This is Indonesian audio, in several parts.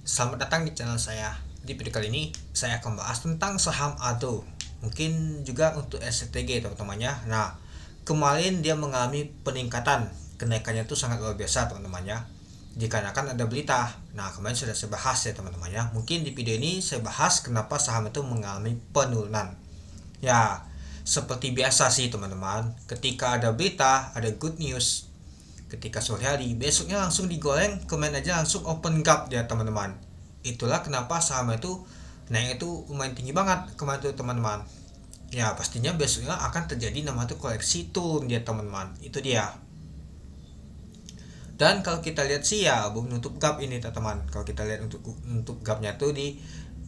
Selamat datang di channel saya. Di video kali ini saya akan bahas tentang saham ADO. Mungkin juga untuk SCTG teman-temannya. Nah, kemarin dia mengalami peningkatan. Kenaikannya itu sangat luar biasa teman-temannya. Dikarenakan ada berita. Nah, kemarin sudah saya bahas ya teman-temannya. Mungkin di video ini saya bahas kenapa saham itu mengalami penurunan. Ya, seperti biasa sih teman-teman. Ketika ada berita, ada good news, ketika sore hari besoknya langsung digoreng, kemarin aja langsung open gap ya teman-teman. Itulah kenapa saham itu naik itu lumayan tinggi banget kemarin tuh teman-teman. Ya pastinya besoknya akan terjadi nama itu koleksi turun dia teman-teman, itu dia. Dan kalau kita lihat sih ya belum nutup gap ini teman-teman. Kalau kita lihat untuk gapnya tuh di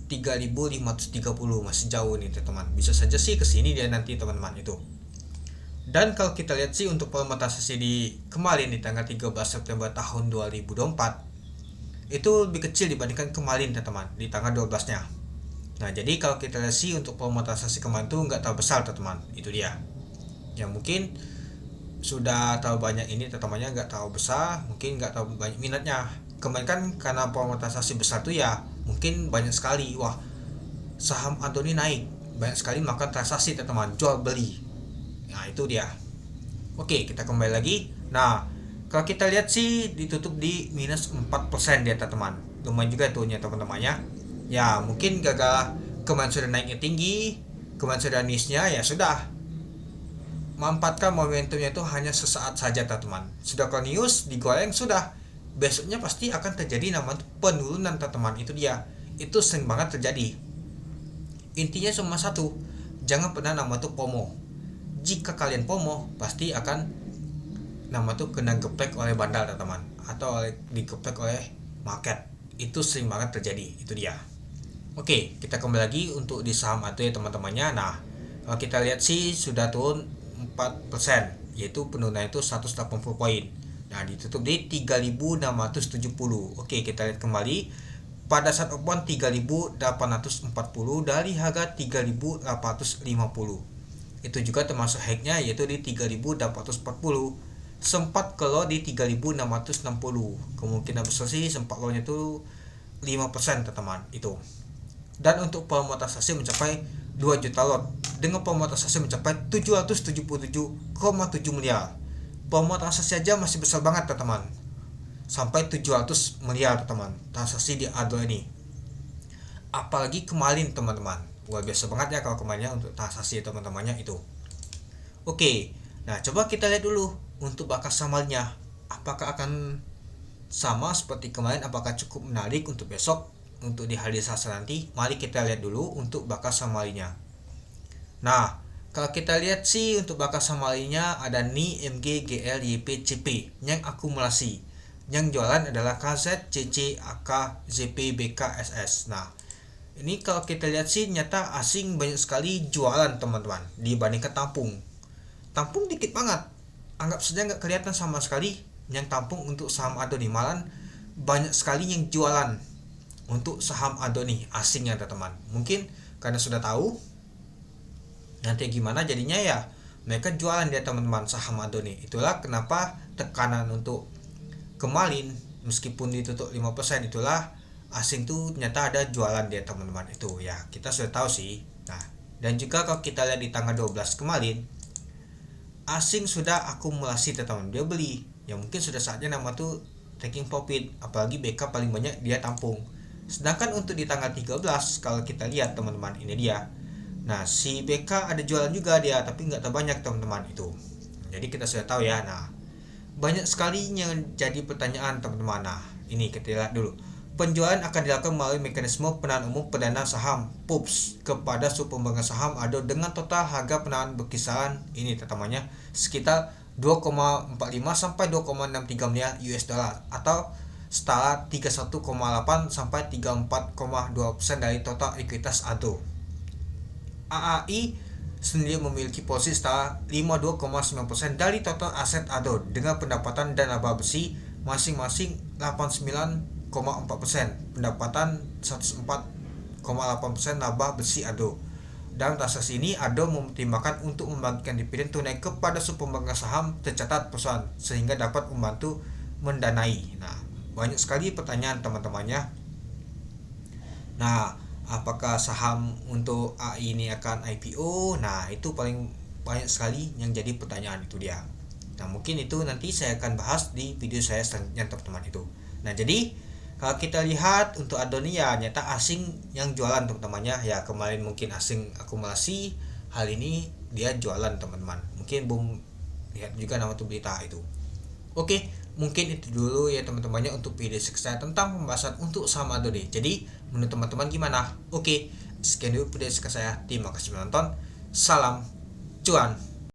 3530 masih jauh nih teman-teman. Bisa saja sih kesini dia nanti teman-teman itu. Dan kalau kita lihat sih untuk pemetasasi di kemarin di tanggal 13 September tahun 2024 itu lebih kecil dibandingkan kemarin teman-teman di tanggal 12-nya. Nah, jadi kalau kita lihat sih untuk pemetasasi kemarin itu nggak terlalu besar teman-teman. Itu dia. Ya mungkin sudah terlalu banyak ini teman-temannya nggak terlalu besar, mungkin nggak terlalu banyak minatnya. Kemarin kan karena pemetasasi besar tuh ya mungkin banyak sekali. Wah, saham Antoni naik. Banyak sekali melakukan transaksi teman-teman, jual beli. Nah, itu dia. Oke, kita kembali lagi. Nah, kalau kita lihat sih ditutup di minus 4% dia teman-teman. Lumayan juga tuhnya teman-temannya. Ya, mungkin gagal kemarin sudah naiknya tinggi, kemarin sudah niche-nya ya sudah. Memanfaatkan momentumnya itu hanya sesaat saja teman-teman. Sudah kalau news digoreng sudah. Besoknya pasti akan terjadi namanya penurunan teman-teman. Itu dia. Itu sering banget terjadi. Intinya cuma satu, jangan pernah nama tuh FOMO. Jika kalian FOMO, pasti akan nama tuh kena geprek oleh bandar teman-teman, atau digeprek oleh market. Itu sering banget terjadi, itu dia. Oke, kita kembali lagi untuk di saham ATO ya teman-temannya. Nah, kalau kita lihat sih sudah turun 4%, yaitu penurunan itu 180 poin. Nah, ditutup di 3670. Oke, kita lihat kembali pada saat open 3840 dari harga 3850. Itu juga termasuk high-nya yaitu di 3840. Sempat kalau di 3660. Kemungkinan besar sih sempat low-nya itu 5% teman-teman itu. Dan untuk pemonetisasi mencapai 2 juta lot dengan pemonetisasi mencapai 777,7 miliar. Pemonetisasi aja masih besar banget teman-teman. Sampai 700 miliar teman-teman transaksi di ADO ini. Apalagi kemarin teman-teman, luar biasa banget ya kalau kemarinnya untuk transaksi teman-temannya itu. Oke, nah coba kita lihat dulu untuk bakas samalnya. Apakah akan sama seperti kemarin, apakah cukup menarik untuk besok, untuk di hari Selasa nanti? Mari kita lihat dulu untuk bakas samalinya. Nah, kalau kita lihat sih untuk bakas samalinya ada NI, MG, GL, YP, CP yang akumulasi. Yang jualan adalah KZ, CC, AK, ZP, BK, SS. Nah, ini kalau kita lihat sih nyata asing banyak sekali jualan teman-teman dibandingkan tampung. Tampung dikit banget, anggap saja nggak kelihatan sama sekali yang tampung untuk saham ADO nih. Malah banyak sekali yang jualan untuk saham ADO nih asingnya teman-teman. Mungkin karena sudah tahu nanti gimana jadinya ya mereka jualan dia teman-teman saham ADO nih. Itulah kenapa tekanan untuk kemarin meskipun ditutup 5%, itulah asing tuh ternyata ada jualan dia teman-teman itu ya, kita sudah tahu sih. Nah, dan juga kalau kita lihat di tanggal 12 kemarin asing sudah akumulasi teman-teman, dia beli ya mungkin sudah saatnya nama tuh taking profit, apalagi BK paling banyak dia tampung. Sedangkan untuk di tanggal 13 kalau kita lihat teman-teman ini dia, nah si BK ada jualan juga dia tapi nggak terbanyak teman-teman itu. Jadi kita sudah tahu ya. Nah, banyak sekali yang jadi pertanyaan teman-teman. Nah, ini kita lihat dulu. Penjualan akan dilakukan melalui mekanisme penahan umum perdana saham (PUPS) kepada subpemegang saham ADO dengan total harga penahan berkisaran ini teman-temannya sekitar 2,45 sampai 2,63 miliar US dollar atau setara 31,8 sampai 34,2% dari total ekuitas ADO. AAI sendiri memiliki posisi setara 52,9% dari total aset ADO dengan pendapatan dan laba bersih masing-masing 89,4%, pendapatan 104,8% laba bersih ADO. Dalam transaksi ini ADO mempertimbangkan untuk membagikan dividen tunai kepada subpemegang saham tercatat perusahaan sehingga dapat membantu mendanai. Nah, banyak sekali pertanyaan teman-temannya. Nah, apakah saham untuk AI ini akan IPO? Nah, itu paling banyak sekali yang jadi pertanyaan itu dia. Nah, mungkin itu nanti saya akan bahas di video saya selanjutnya teman-teman itu. Nah, jadi kalau kita lihat untuk Adoni ya nyata asing yang jualan teman-temannya ya, kemarin mungkin asing akumulasi, hal ini dia jualan teman-teman. Mungkin belum lihat juga nama tuh berita itu. Oke, mungkin itu dulu ya teman-temannya untuk video saya tentang pembahasan untuk saham Adoni. Jadi, menurut teman-teman gimana? Oke, sekian dulu video saya. Terima kasih menonton. Salam cuan.